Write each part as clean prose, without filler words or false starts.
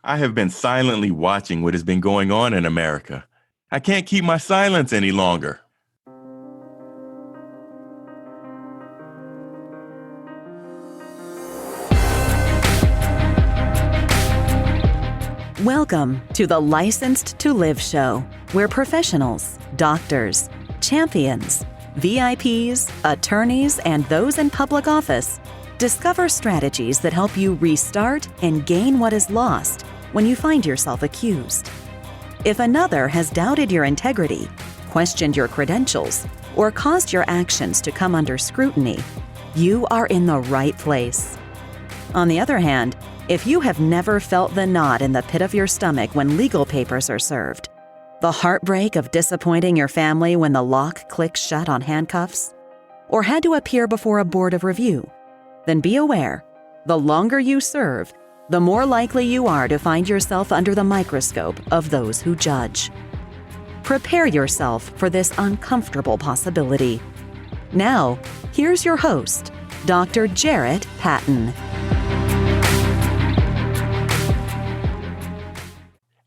I have been silently watching what has been going on in America. I can't keep my silence any longer. Welcome to the Licensed to Live show, where professionals, doctors, champions, VIPs, attorneys, and those in public office discover strategies that help you restart and gain what is lost when you find yourself accused. If another has doubted your integrity, questioned your credentials, or caused your actions to come under scrutiny, you are in the right place. On the other hand, if you have never felt the knot in the pit of your stomach when legal papers are served, the heartbreak of disappointing your family when the lock clicks shut on handcuffs, or had to appear before a board of review, then be aware, the longer you serve, the more likely you are to find yourself under the microscope of those who judge. Prepare yourself for this uncomfortable possibility. Now, here's your host, Dr. Jarret Patton.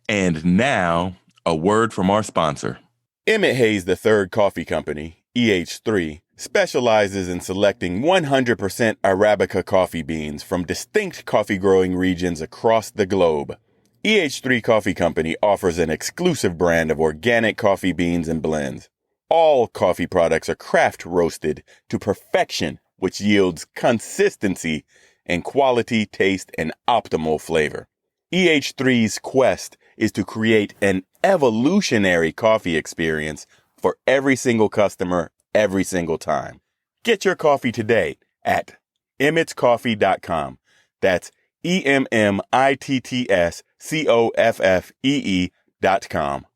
And now, a word from our sponsor. Emmett Hayes III Coffee Company, EH3, specializes in selecting 100% Arabica coffee beans from distinct coffee growing regions across the globe. EH3 Coffee Company offers an exclusive brand of organic coffee beans and blends. All coffee products are craft roasted to perfection, which yields consistency and quality, taste, and optimal flavor. EH3's quest is to create an evolutionary coffee experience for every single customer, every single time. Get your coffee today at emmetscoffee.com. That's EMMITTSCOFFEE.com.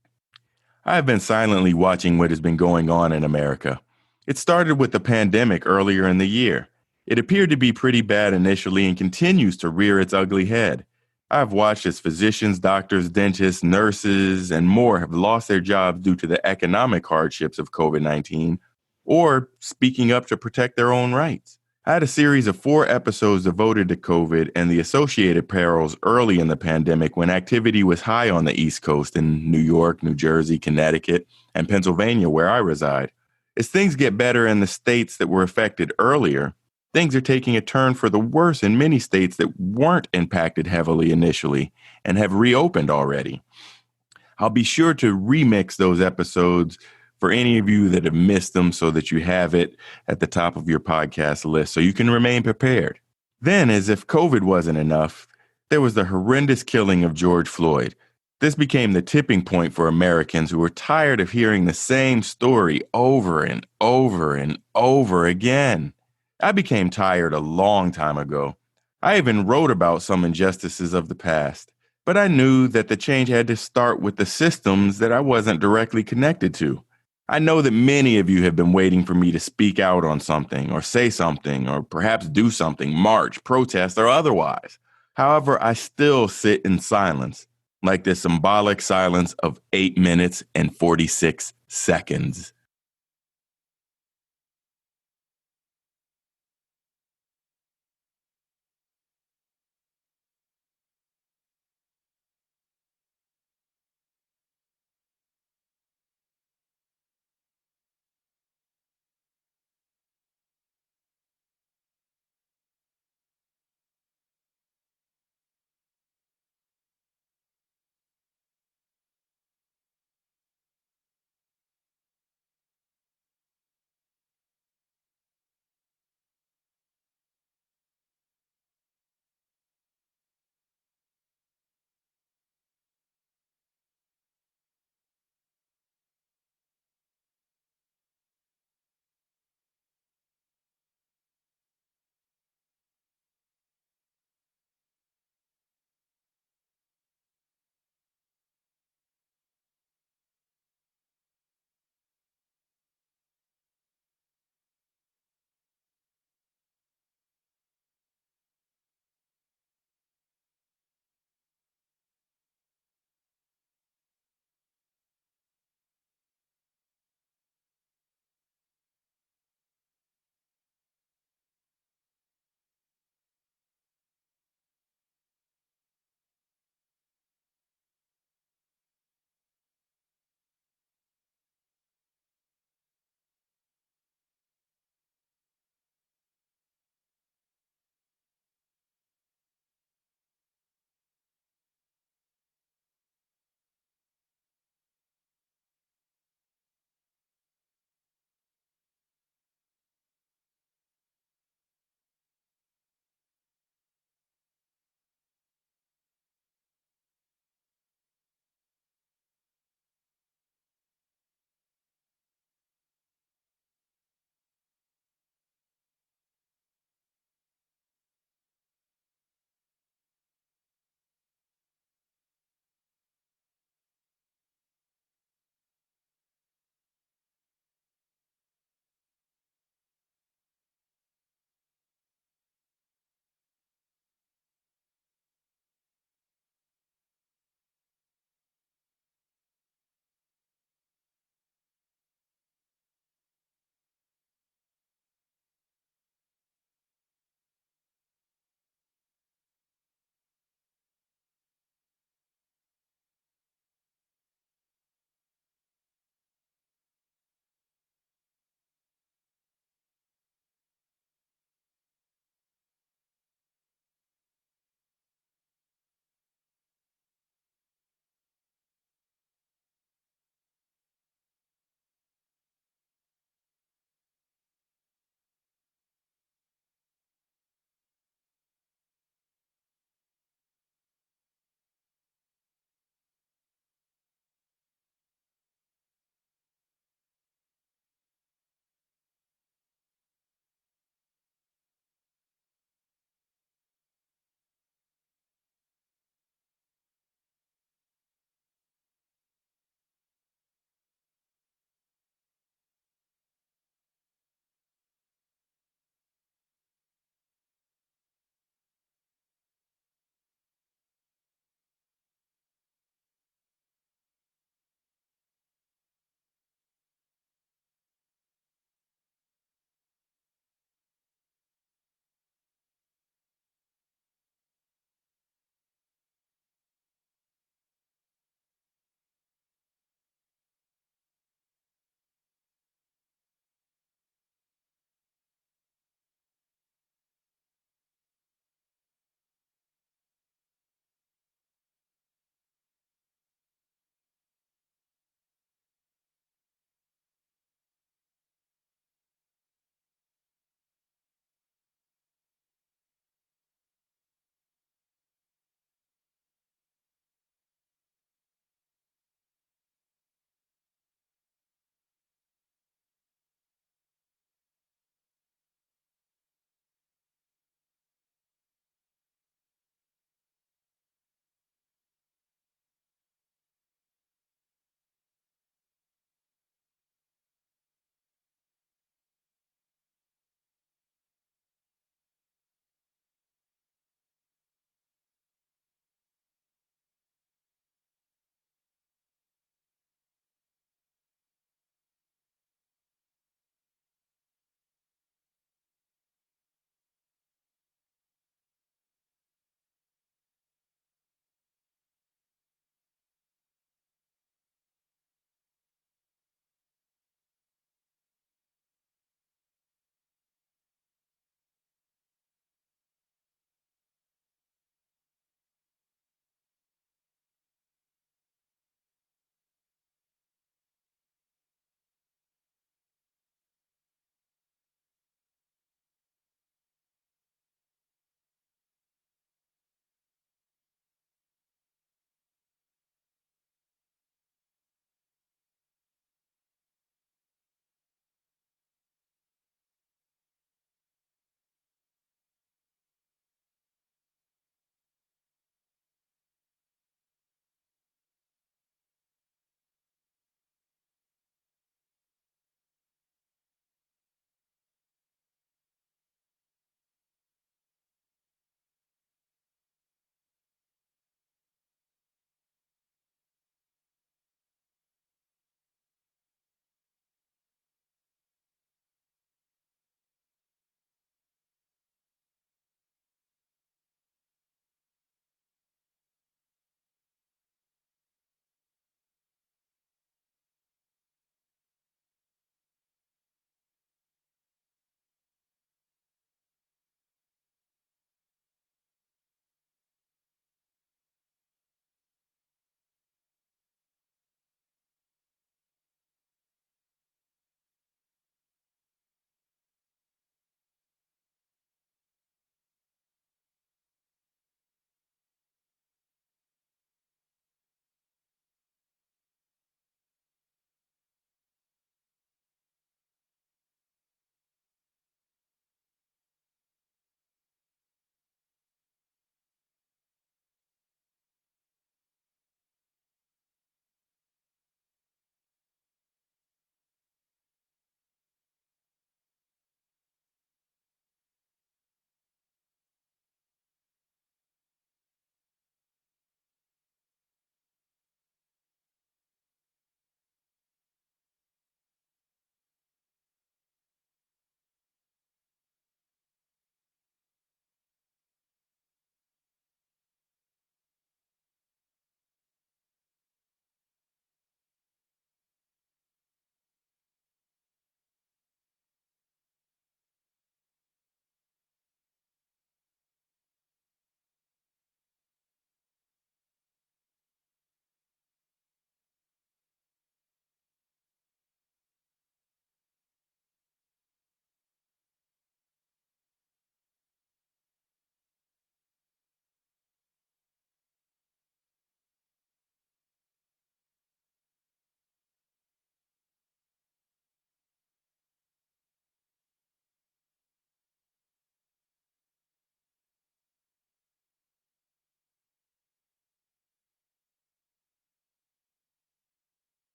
I have been silently watching what has been going on in America. It started with the pandemic earlier in the year. It appeared to be pretty bad initially and continues to rear its ugly head. I've watched as physicians, doctors, dentists, nurses, and more have lost their jobs due to the economic hardships of COVID-19 or speaking up to protect their own rights. I had a series of 4 episodes devoted to COVID and the associated perils early in the pandemic when activity was high on the East Coast in New York, New Jersey, Connecticut, and Pennsylvania, where I reside. As things get better in the states that were affected earlier, things are taking a turn for the worse in many states that weren't impacted heavily initially and have reopened already. I'll be sure to remix those episodes for any of you that have missed them so that you have it at the top of your podcast list so you can remain prepared. Then, as if COVID wasn't enough, there was the horrendous killing of George Floyd. This became the tipping point for Americans who were tired of hearing the same story over and over and over again. I became tired a long time ago. I even wrote about some injustices of the past, but I knew that the change had to start with the systems that I wasn't directly connected to. I know that many of you have been waiting for me to speak out on something or say something or perhaps do something, march, protest, or otherwise. However, I still sit in silence, like the symbolic silence of 8 minutes and 46 seconds.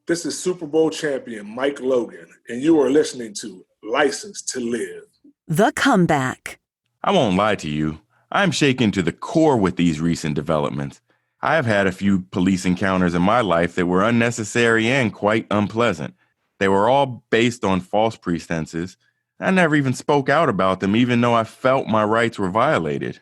This is Super Bowl champion Mike Logan, and you are listening to Licensed to Live. The Comeback. I won't lie to you. I'm shaken to the core with these recent developments. I have had a few police encounters in my life that were unnecessary and quite unpleasant. They were all based on false pretenses. I never even spoke out about them, even though I felt my rights were violated.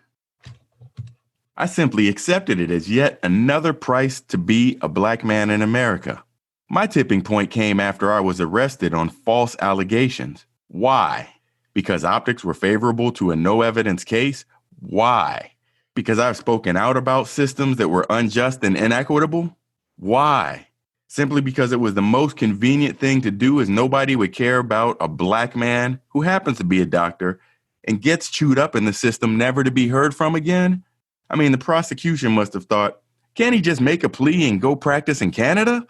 I simply accepted it as yet another price to be a black man in America. My tipping point came after I was arrested on false allegations. Why? Because optics were favorable to a no evidence case? Why? Because I've spoken out about systems that were unjust and inequitable? Why? Simply because it was the most convenient thing to do, as nobody would care about a black man who happens to be a doctor and gets chewed up in the system never to be heard from again? I mean, the prosecution must have thought, can't he just make a plea and go practice in Canada?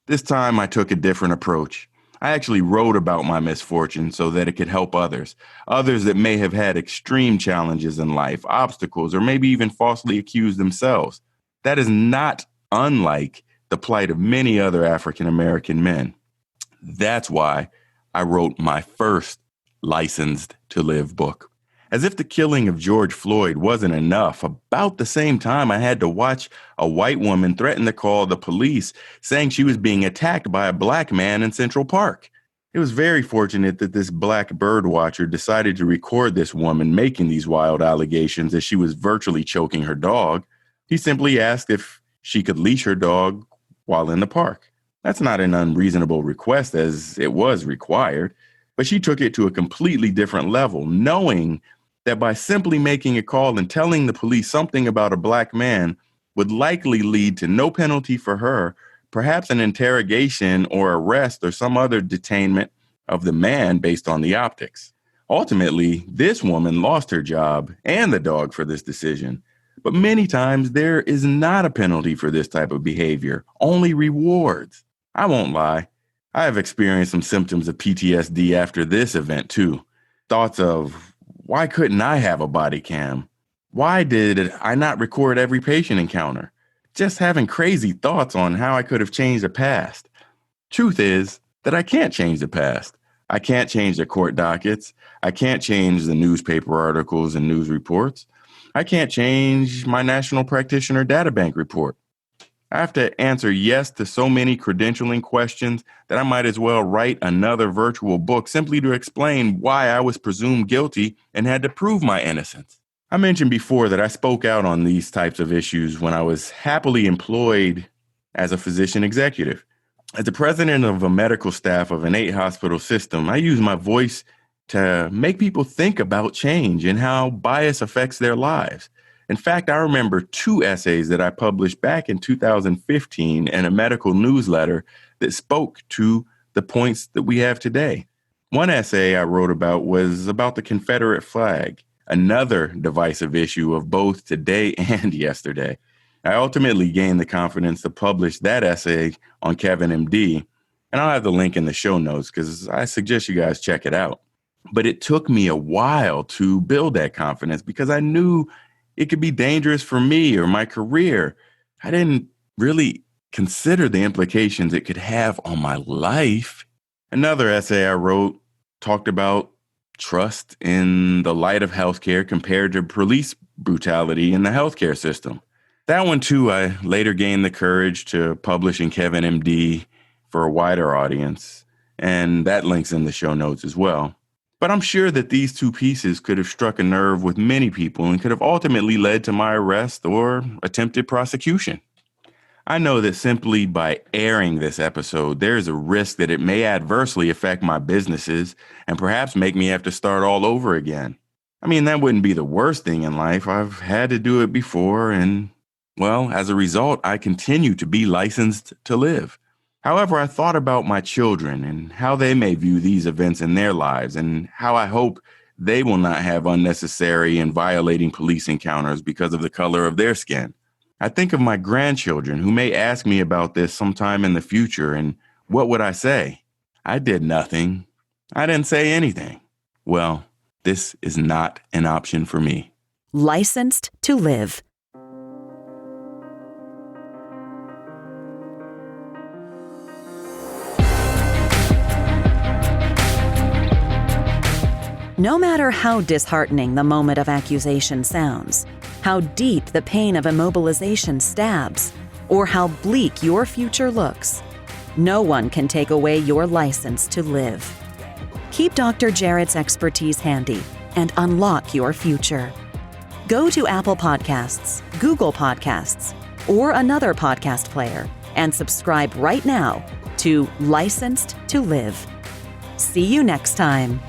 This time I took a different approach. I actually wrote about my misfortune so that it could help others that may have had extreme challenges in life, obstacles, or maybe even falsely accused themselves. That is not unlike the plight of many other African American men. That's why I wrote my first Licensed to Live book. As if the killing of George Floyd wasn't enough, about the same time I had to watch a white woman threaten to call the police, saying she was being attacked by a black man in Central Park. It was very fortunate that this black bird watcher decided to record this woman making these wild allegations as she was virtually choking her dog. He simply asked if she could leash her dog while in the park. That's not an unreasonable request, as it was required, but she took it to a completely different level, knowing that by simply making a call and telling the police something about a black man would likely lead to no penalty for her, perhaps an interrogation or arrest or some other detainment of the man based on the optics. Ultimately, this woman lost her job and the dog for this decision. But many times there is not a penalty for this type of behavior, only rewards. I won't lie. I have experienced some symptoms of PTSD after this event too. Thoughts of, why couldn't I have a body cam? Why did I not record every patient encounter? Just having crazy thoughts on how I could have changed the past. Truth is that I can't change the past. I can't change the court dockets. I can't change the newspaper articles and news reports. I can't change my National Practitioner Data Bank report. I have to answer yes to so many credentialing questions that I might as well write another virtual book simply to explain why I was presumed guilty and had to prove my innocence. I mentioned before that I spoke out on these types of issues when I was happily employed as a physician executive. As the president of a medical staff of an 8-hospital system, I use my voice to make people think about change and how bias affects their lives. In fact, I remember 2 essays that I published back in 2015 in a medical newsletter that spoke to the points that we have today. One essay I wrote about was about the Confederate flag, another divisive issue of both today and yesterday. I ultimately gained the confidence to publish that essay on Kevin MD, and I'll have the link in the show notes because I suggest you guys check it out. But it took me a while to build that confidence because I knew it could be dangerous for me or my career. I didn't really consider the implications it could have on my life. Another essay I wrote talked about trust in the light of healthcare compared to police brutality in the healthcare system. That one, too, I later gained the courage to publish in Kevin MD for a wider audience, and that link's in the show notes as well. But I'm sure that these 2 pieces could have struck a nerve with many people and could have ultimately led to my arrest or attempted prosecution. I know that simply by airing this episode, there's a risk that it may adversely affect my businesses and perhaps make me have to start all over again. I mean, that wouldn't be the worst thing in life. I've had to do it before, and, well, as a result, I continue to be licensed to live. However, I thought about my children and how they may view these events in their lives and how I hope they will not have unnecessary and violating police encounters because of the color of their skin. I think of my grandchildren who may ask me about this sometime in the future, and what would I say? I did nothing. I didn't say anything. Well, this is not an option for me. Licensed to Live. No matter how disheartening the moment of accusation sounds, how deep the pain of immobilization stabs, or how bleak your future looks, no one can take away your license to live. Keep Dr. Jarret's expertise handy and unlock your future. Go to Apple Podcasts, Google Podcasts, or another podcast player and subscribe right now to Licensed to Live. See you next time.